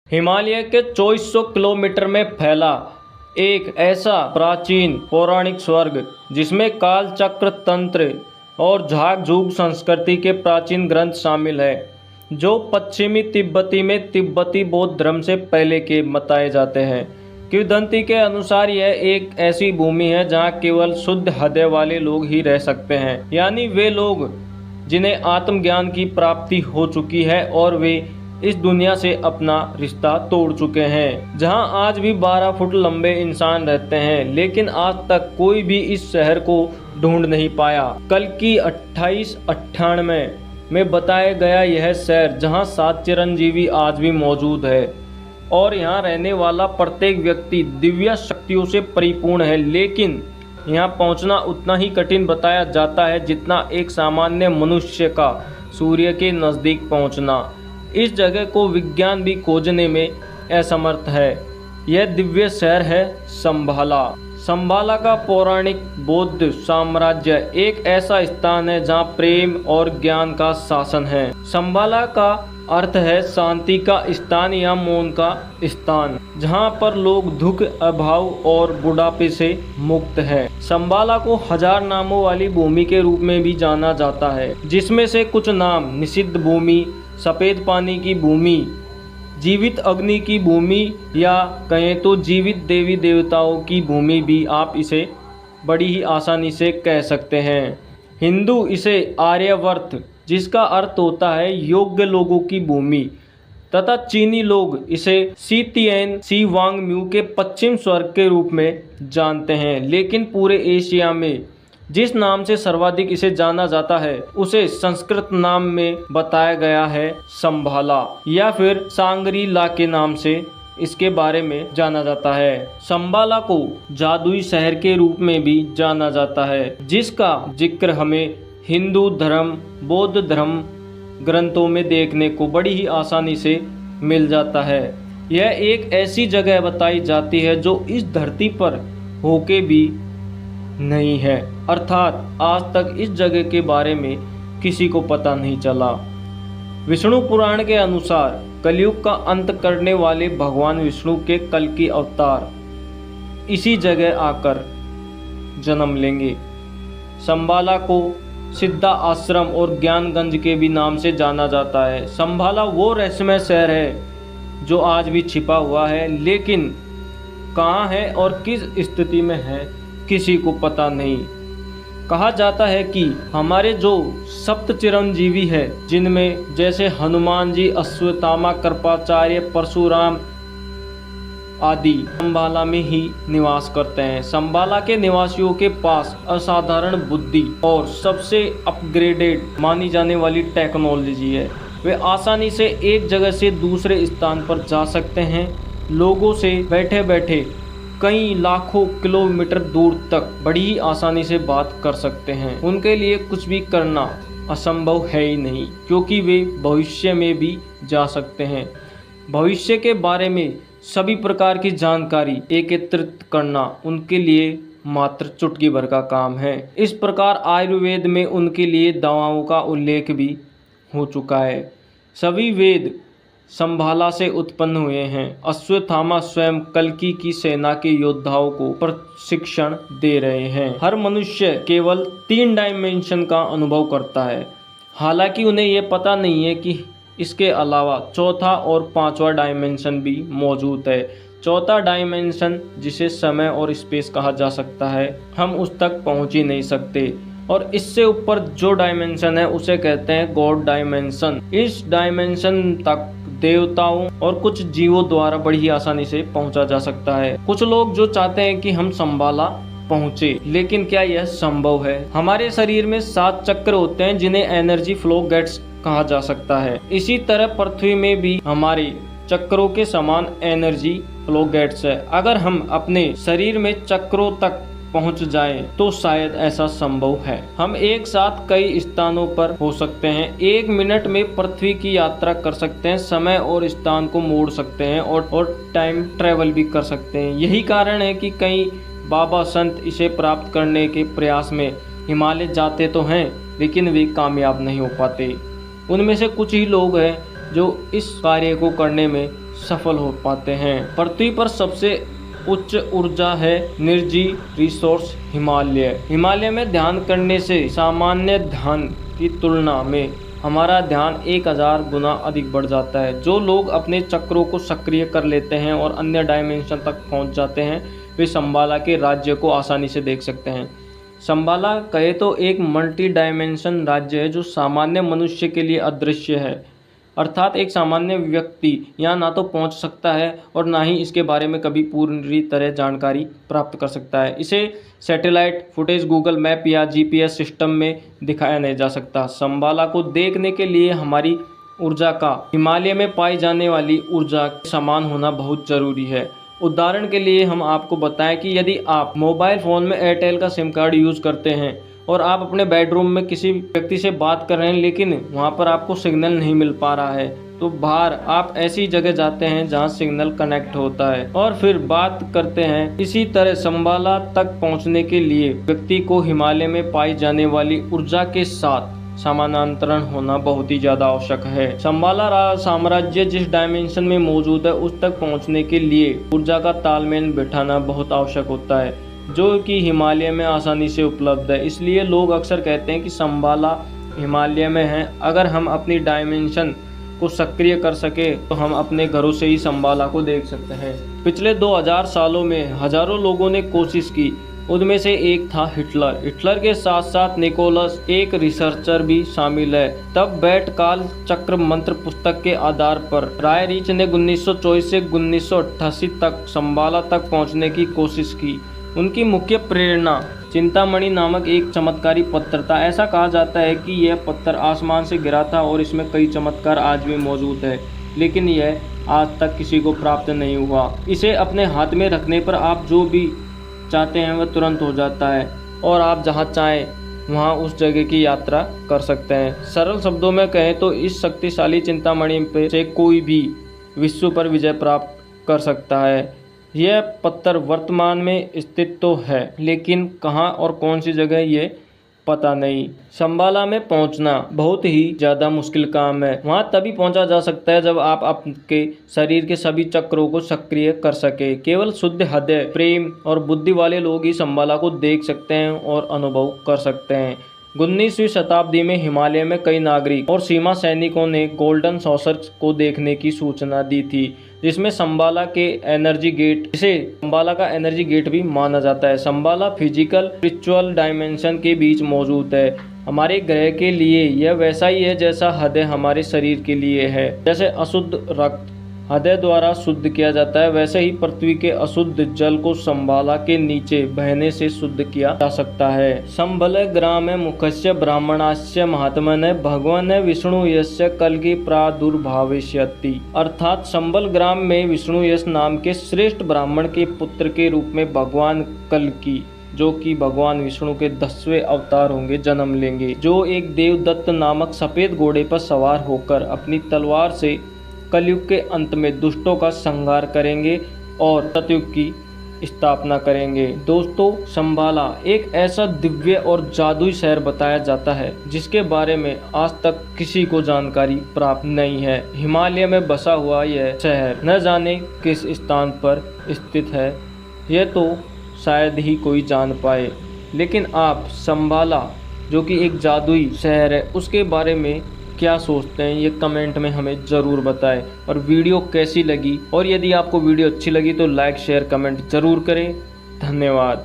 हिमालय के 2400 किलोमीटर में फैला एक ऐसा प्राचीन पौराणिक स्वर्ग जिसमें काल चक्र तंत्र और झाग झूग संस्कृति के प्राचीन ग्रंथ शामिल है, जो पश्चिमी तिब्बती में तिब्बती बौद्ध धर्म से पहले के बताए जाते हैं। किंवदंती के अनुसार यह एक ऐसी भूमि है जहां केवल शुद्ध हृदय वाले लोग ही रह सकते हैं, यानी वे लोग जिन्हें आत्मज्ञान की प्राप्ति हो चुकी है और वे इस दुनिया से अपना रिश्ता तोड़ चुके हैं। जहां आज भी 12 फुट लंबे इंसान रहते हैं, लेकिन आज तक कोई भी इस शहर को ढूंढ नहीं पाया। कल की 2898 में बताया गया यह शहर जहां 7 चिरंजीवी आज भी मौजूद है और यहां रहने वाला प्रत्येक व्यक्ति दिव्य शक्तियों से परिपूर्ण है, लेकिन यहां पहुंचना उतना ही कठिन बताया जाता है जितना एक सामान्य मनुष्य का सूर्य के नज़दीक पहुंचना। इस जगह को विज्ञान भी खोजने में असमर्थ है। यह दिव्य शहर है संभाला। संभाला का पौराणिक बौद्ध साम्राज्य एक ऐसा स्थान है जहां प्रेम और ज्ञान का शासन है। संभाला का अर्थ है शांति का स्थान या मौन का स्थान, जहां पर लोग दुख, अभाव और बुढ़ापे से मुक्त है। संभाला को 1000 नामों वाली भूमि के रूप में भी जाना जाता है, जिसमें से कुछ नाम निषिद्ध भूमि, सफ़ेद पानी की भूमि, जीवित अग्नि की भूमि या कहें तो जीवित देवी देवताओं की भूमि भी आप इसे बड़ी ही आसानी से कह सकते हैं। हिंदू इसे आर्यावर्त, जिसका अर्थ होता है योग्य लोगों की भूमि, तथा चीनी लोग इसे शीतियन शी वांग म्यू के पश्चिम स्वर्ग के रूप में जानते हैं। लेकिन पूरे एशिया में जिस नाम से सर्वाधिक इसे जाना जाता है उसे संस्कृत नाम में बताया गया है संभाला, या फिर सांगरी ला के नाम से इसके बारे में जाना जाता है। संभाला को जादुई शहर के रूप में भी जाना जाता है, जिसका जिक्र हमें हिंदू धर्म, बौद्ध धर्म ग्रंथों में देखने को बड़ी ही आसानी से मिल जाता है। यह एक ऐसी जगह बताई जाती है जो इस धरती पर होके भी नहीं है, अर्थात आज तक इस जगह के बारे में किसी को पता नहीं चला। विष्णु पुराण के अनुसार कलयुग का अंत करने वाले भगवान विष्णु के कल की अवतार इसी जगह आकर जन्म लेंगे। संभाला को सिद्धा आश्रम और ज्ञानगंज के भी नाम से जाना जाता है। संभाला वो रहस्यमय शहर है जो आज भी छिपा हुआ है, लेकिन कहाँ है और किस स्थिति में है किसी को पता नहीं। कहा जाता है कि हमारे जो सप्त चिरंजीवी है, जिनमें जैसे हनुमान जी, अश्वत्थामा, कृपाचार्य, परशुराम आदि संभाला में ही निवास करते हैं। संभाला के निवासियों के पास असाधारण बुद्धि और सबसे अपग्रेडेड मानी जाने वाली टेक्नोलॉजी है। वे आसानी से एक जगह से दूसरे स्थान पर जा सकते हैं, लोगों से बैठे बैठे कई लाखों किलोमीटर दूर तक बड़ी ही आसानी से बात कर सकते हैं। उनके लिए कुछ भी करना असंभव है ही नहीं, क्योंकि वे भविष्य में भी जा सकते हैं। भविष्य के बारे में सभी प्रकार की जानकारी एकत्रित करना उनके लिए मात्र चुटकी भर का काम है। इस प्रकार आयुर्वेद में उनके लिए दवाओं का उल्लेख भी हो चुका है। सभी वेद संभाला से उत्पन्न हुए हैं। अश्वत्थामा स्वयं कल्कि की सेना के योद्धाओं को प्रशिक्षण दे रहे हैं। हर मनुष्य केवल 3 डायमेंशन का अनुभव करता है, हालांकि उन्हें यह पता नहीं है कि इसके अलावा चौथा और 5वां डायमेंशन भी मौजूद है। चौथा डायमेंशन, जिसे समय और स्पेस कहा जा सकता है, हम उस तक पहुंच ही नहीं सकते, और इससे ऊपर जो डायमेंशन है उसे कहते हैं गॉड डायमेंशन। इस डायमेंशन तक देवताओं और कुछ जीवों द्वारा बड़ी आसानी से पहुंचा जा सकता है। कुछ लोग जो चाहते हैं कि हम संभाला पहुंचे, लेकिन क्या यह संभव है? हमारे शरीर में 7 चक्र होते हैं जिन्हें एनर्जी फ्लो गेट्स कहा जा सकता है। इसी तरह पृथ्वी में भी हमारे चक्रों के समान एनर्जी फ्लो गेट्स है। अगर हम अपने शरीर में चक्रों तक पहुंच जाएं तो शायद ऐसा संभव है। हम एक साथ कई स्थानों पर हो सकते हैं। 1 मिनट में पृथ्वी की यात्रा कर सकते हैं, समय और स्थान को मोड़ सकते हैं और टाइम ट्रेवल भी कर सकते हैं। यही कारण है कि कई बाबा संत इसे प्राप्त करने के प्रयास में हिमालय जाते तो हैं, लेकिन वे कामयाब नहीं हो पाते। उनमें से कुछ ही लोग हैं जो इस कार्य को करने में सफल हो पाते हैं। पृथ्वी पर सबसे उच्च ऊर्जा है एनर्जी रिसोर्स हिमालय। हिमालय में ध्यान करने से सामान्य ध्यान की तुलना में हमारा ध्यान 1000 गुना अधिक बढ़ जाता है। जो लोग अपने चक्रों को सक्रिय कर लेते हैं और अन्य डायमेंशन तक पहुंच जाते हैं, वे शंबाला के राज्य को आसानी से देख सकते हैं। शंबाला कहे तो एक मल्टी डायमेंशन राज्य है जो सामान्य मनुष्य के लिए अदृश्य है, अर्थात एक सामान्य व्यक्ति यहाँ ना तो पहुँच सकता है और ना ही इसके बारे में कभी पूरी तरह जानकारी प्राप्त कर सकता है। इसे सैटेलाइट फुटेज, गूगल मैप या जीपीएस सिस्टम में दिखाया नहीं जा सकता। शंबाला को देखने के लिए हमारी ऊर्जा का हिमालय में पाई जाने वाली ऊर्जा के समान होना बहुत ज़रूरी है। उदाहरण के लिए हम आपको बताएं कि यदि आप मोबाइल फ़ोन में एयरटेल का सिम कार्ड यूज़ करते हैं और आप अपने बेडरूम में किसी व्यक्ति से बात कर रहे हैं लेकिन वहाँ पर आपको सिग्नल नहीं मिल पा रहा है, तो बाहर आप ऐसी जगह जाते हैं जहाँ सिग्नल कनेक्ट होता है और फिर बात करते हैं। इसी तरह शंबाला तक पहुँचने के लिए व्यक्ति को हिमालय में पाई जाने वाली ऊर्जा के साथ समानांतरण होना बहुत ही ज़्यादा आवश्यक है। शंबाला साम्राज्य जिस डायमेंशन में मौजूद है उस तक पहुँचने के लिए ऊर्जा का तालमेल बिठाना बहुत आवश्यक होता है, जो कि हिमालय में आसानी से उपलब्ध है। इसलिए लोग अक्सर कहते हैं कि शंबाला हिमालय में है। अगर हम अपनी डायमेंशन को सक्रिय कर सके तो हम अपने घरों से ही शंबाला को देख सकते हैं। पिछले 2000 सालों में हजारों लोगों ने कोशिश की, उनमें से एक था हिटलर। हिटलर के साथ साथ निकोलस, एक रिसर्चर भी शामिल है। तब बैट काल चक्र मंत्र पुस्तक के आधार पर राय रीच ने 1924 से 1988 तक शंबाला तक पहुंचने की कोशिश की। उनकी मुख्य प्रेरणा चिंतामणि नामक एक चमत्कारी पत्थर था। ऐसा कहा जाता है कि यह पत्थर आसमान से गिरा था और इसमें कई चमत्कार आज भी मौजूद है, लेकिन यह आज तक किसी को प्राप्त नहीं हुआ। इसे अपने हाथ में रखने पर आप जो भी चाहते हैं वह तुरंत हो जाता है और आप जहां चाहें वहां उस जगह की यात्रा कर सकते हैं। सरल शब्दों में कहें तो इस शक्तिशाली चिंतामणि पे से कोई भी विश्व पर विजय प्राप्त कर सकता है। यह पत्थर वर्तमान में स्थित तो है, लेकिन कहां और कौन सी जगह ये पता नहीं। शंबाला में पहुंचना बहुत ही ज़्यादा मुश्किल काम है। वहां तभी पहुंचा जा सकता है जब आप आपके शरीर के सभी चक्रों को सक्रिय कर सके। केवल शुद्ध हृदय, प्रेम और बुद्धि वाले लोग ही शंबाला को देख सकते हैं और अनुभव कर सकते हैं। 19वीं शताब्दी में हिमालय में कई नागरिक और सीमा सैनिकों ने गोल्डन सॉसर को देखने की सूचना दी थी, जिसमें शंबाला के एनर्जी गेट, इसे शंबाला का एनर्जी गेट भी माना जाता है। शंबाला फिजिकल स्पिरिचुअल डायमेंशन के बीच मौजूद है। हमारे ग्रह के लिए यह वैसा ही है जैसा हृदय हमारे शरीर के लिए है। जैसे अशुद्ध रक्त हृदय द्वारा शुद्ध किया जाता है, वैसे ही पृथ्वी के अशुद्ध जल को शंबाला के नीचे बहने से शुद्ध किया जा सकता है। शंबल ग्राम मुखस्य ब्राह्मणास्य महात्मने भगवान विष्णु यस्य कल्कि प्रादुर्भाविष्यति। अर्थात शंबल ग्राम में विष्णु यश नाम के श्रेष्ठ ब्राह्मण के पुत्र के रूप में भगवान कल्कि, जो कि भगवान विष्णु के 10वें अवतार होंगे, जन्म लेंगे, जो एक देवदत्त नामक सफेद घोड़े पर सवार होकर अपनी तलवार से कलयुग के अंत में दुष्टों का संहार करेंगे और सतयुग की स्थापना करेंगे। दोस्तों, शंबाला एक ऐसा दिव्य और जादुई शहर बताया जाता है जिसके बारे में आज तक किसी को जानकारी प्राप्त नहीं है। हिमालय में बसा हुआ यह शहर न जाने किस स्थान पर स्थित है, यह तो शायद ही कोई जान पाए। लेकिन आप शंबाला, जो कि एक जादुई शहर है, उसके बारे में क्या सोचते हैं ये कमेंट में हमें ज़रूर बताएं। और वीडियो कैसी लगी, और यदि आपको वीडियो अच्छी लगी तो लाइक शेयर कमेंट ज़रूर करें। धन्यवाद।